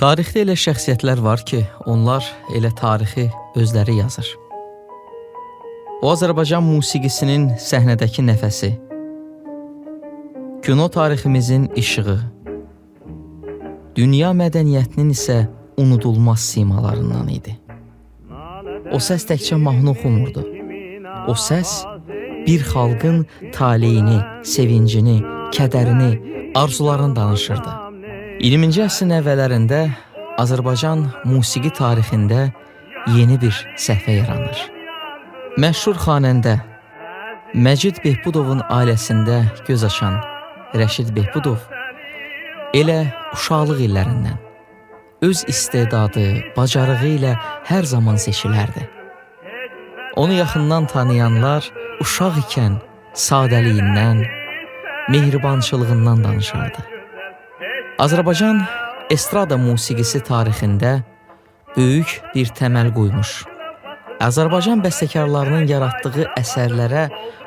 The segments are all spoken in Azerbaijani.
Tarixdə elə şəxsiyyətlər var ki, onlar elə tarixi özləri yazır. O, Azərbaycan musiqisinin səhnədəki nəfəsi, kino tariximizin işığı, dünya mədəniyyətinin isə unudulmaz simalarından idi. O səs təkcə mahnı oxumurdu. O səs bir xalqın taleyini, sevincini, kədərini, arzularını danışırdı. 20-ci əsrin əvvəllərində Azərbaycan musiqi tarixində yeni bir səhvə yaranır. Məşhur xanəndə Məcid Behbudovun ailəsində göz açan Rəşid Behbudov elə uşaqlıq illərindən öz istedadı, bacarığı ilə hər zaman seçilərdi. Onu yaxından tanıyanlar uşaq ikən sadəliyindən, mehribançılığından danışardı. Azərbaycan estrada musiqisi tarixində böyük bir təməl qoymuş. Azərbaycan bəstəkarlarının yaratdığı əsərlərə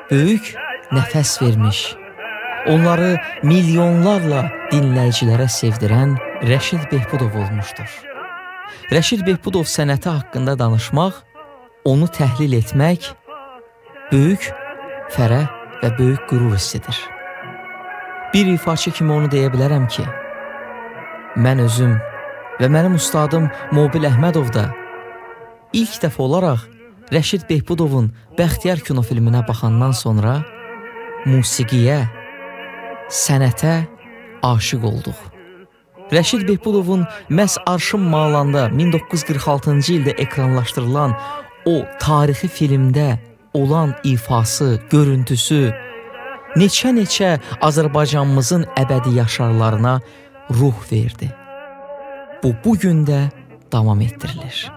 böyük nəfəs vermiş. Onları milyonlarla dinləyicilərə sevdirən Rəşid Behbudov olmuşdur. Rəşid Behbudov sənəti haqqında danışmaq, onu təhlil etmək böyük fərəh və böyük qürur hissidir. Bir ifaçı kimi onu deyə bilərəm ki, mən özüm və mənim ustadım Mobil Əhmədov da ilk dəfə olaraq Rəşid Behbudovun Bəxtiyar kinofilminə baxandan sonra musiqiyə, sənətə aşiq olduq. Rəşid Behbudovun məhz Arşın Malanda 1946-cı ildə ekranlaşdırılan o tarixi filmdə olan ifası, görüntüsü neçə-neçə Azərbaycanımızın əbədi yaşarlarına ruh verdi. Bugün də davam etdirilir.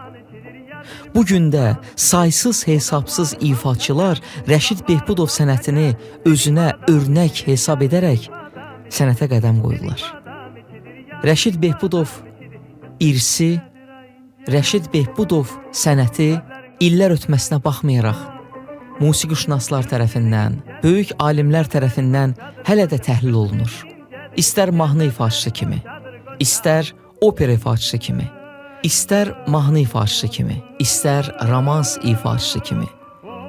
Bugün də saysız hesabsız ifaçılar Rəşid Behbudov sənətini özünə örnək hesab edərək sənətə qədəm qoyurlar. Rəşid Behbudov irsi, Rəşid Behbudov sənəti illər ötməsinə baxmayaraq musiqişünaslar tərəfindən, böyük alimlər tərəfindən hələ də təhlil olunur. İstər mahnı ifaçısı kimi, istər opera ifaçısı kimi, istər mahnı ifaçısı kimi, istər romans ifaçısı kimi,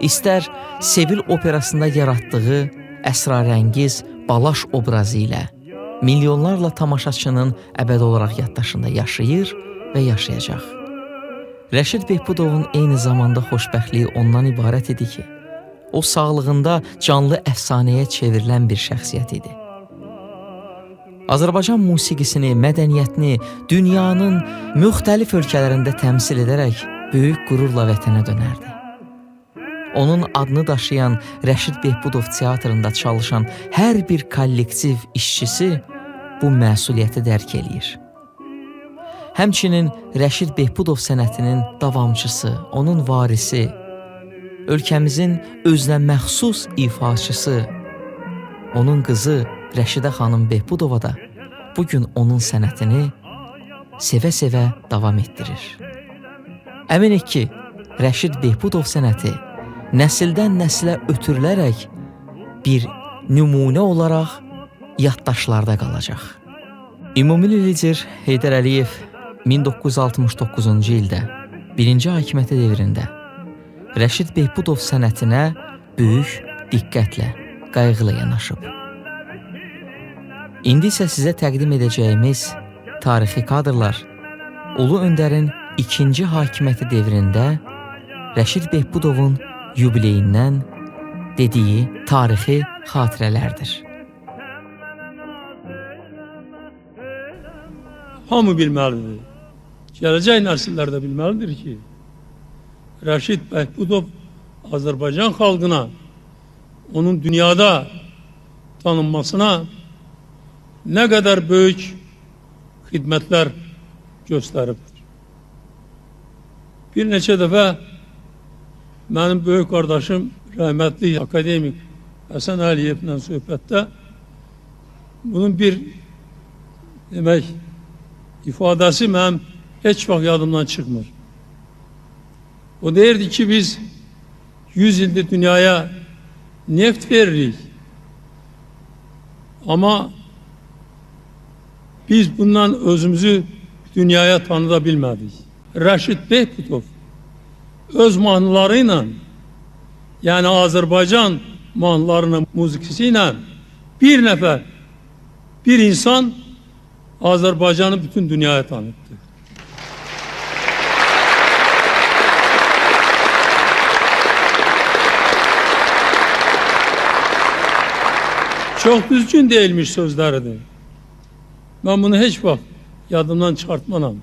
istər Sevil operasında yaratdığı əsrarəngiz Balaş obrazı ilə milyonlarla tamaşaçının əbədi olaraq yaddaşında yaşayır və yaşayacaq. Rəşid Behbudovun eyni zamanda xoşbəxtliyi ondan ibarət idi ki, o sağlığında canlı əfsanəyə çevrilən bir şəxsiyyət idi. Azərbaycan musiqisini, mədəniyyətini dünyanın müxtəlif ölkələrində təmsil edərək böyük qürurla vətənə dönərdi. Onun adını daşıyan Rəşid Behbudov teatrında çalışan hər bir kollektiv işçisi bu məsuliyyəti dərk eləyir. Həmçinin Rəşid Behbudov sənətinin davamçısı, onun varisi, ölkəmizin özünə məxsus ifaçısı, onun qızı Rəşidə xanım Behbudova da bugün onun sənətini sevə-sevə davam etdirir. Əminik ki, Rəşid Behbudov sənəti nəsildən nəsilə ötürülərək bir nümunə olaraq yaddaşlarda qalacaq. Ümumili lider Heydər Əliyev 1969-cu ildə birinci hakimiyyəti devrində Rəşid Behbudov sənətinə böyük diqqətlə, qayğıyla yanaşıb. İndi isə sizə təqdim edəcəyimiz tarixi kadrlar Ulu Öndərin ikinci hakimiyyəti devrində Rəşid Behbudovun yubileyindən dediyi tarixi xatirələrdir. Hamı bilməlidir, gələcək nəsillər də bilməlidir ki, Rəşid Behbudov Azərbaycan xalqına, onun dünyada tanınmasına nə qədər böyük xidmətlər göstəribdir. Bir neçə dəfə mənim böyük qardaşım rəhmətli akademik Həsən Əliyevlə söhbətdə bunun bir demək ifadəsi mənim heç vaxt yadımdan çıxmır. O deyirdi ki, biz 100 ildir dünyaya neft veririk. Ama biz bundan özümüzü dünyaya tanıda bilmədik. Rəşid Behbudov öz mahnılarıyla, yəni Azərbaycan mahnılarının muzikisi ilə bir nəfər, bir insan Azərbaycanı bütün dünyaya tanıttı. Çok düzgün değilmiş sözleridir. Ben bunu hiç vaxt yadımdan çıxartmanam.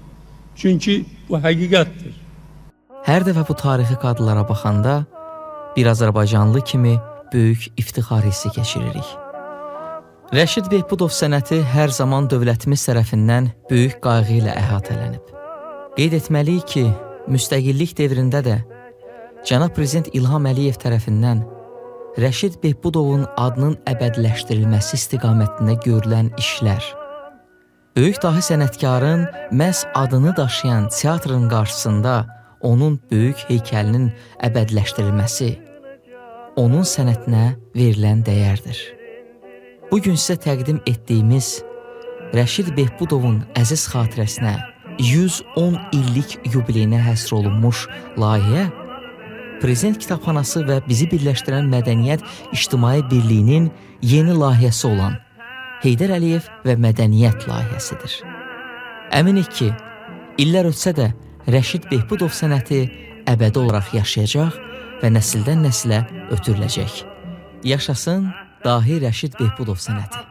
Çünkü bu həqiqətdir. Hər dəfə bu tarixi kadrlara baxanda bir Azərbaycanlı kimi böyük iftixar hissi keçiririk. Rəşid Behbudov sənəti hər zaman dövlətimiz tərəfindən böyük qayğı ilə əhatələnib. Qeyd etməliyik ki, müstəqillik devrində də Cənab Prezident İlham Əliyev tərəfindən Rəşid Behbudovun adının əbədiləşdirilməsi istiqamətində görülən işlər, böyük dahi sənətkarın məhz adını daşıyan teatrın qarşısında onun böyük heykəlinin əbədiləşdirilməsi, onun sənətinə verilən dəyərdir. Bugün sizə təqdim etdiyimiz Rəşid Behbudovun əziz xatirəsinə 110 illik yubileyinə həsr olunmuş layihə, Prezident Kitabxanası və bizi birləşdirən Mədəniyyət İctimai Birliyinin yeni layihəsi olan Heydər Əliyev və Mədəniyyət layihəsidir. Əminik ki, illər ötsə də Rəşid Behbudov sənəti əbədi olaraq yaşayacaq və nəsildən nəsilə ötürüləcək. Yaşasın dahi Rəşid Behbudov sənəti.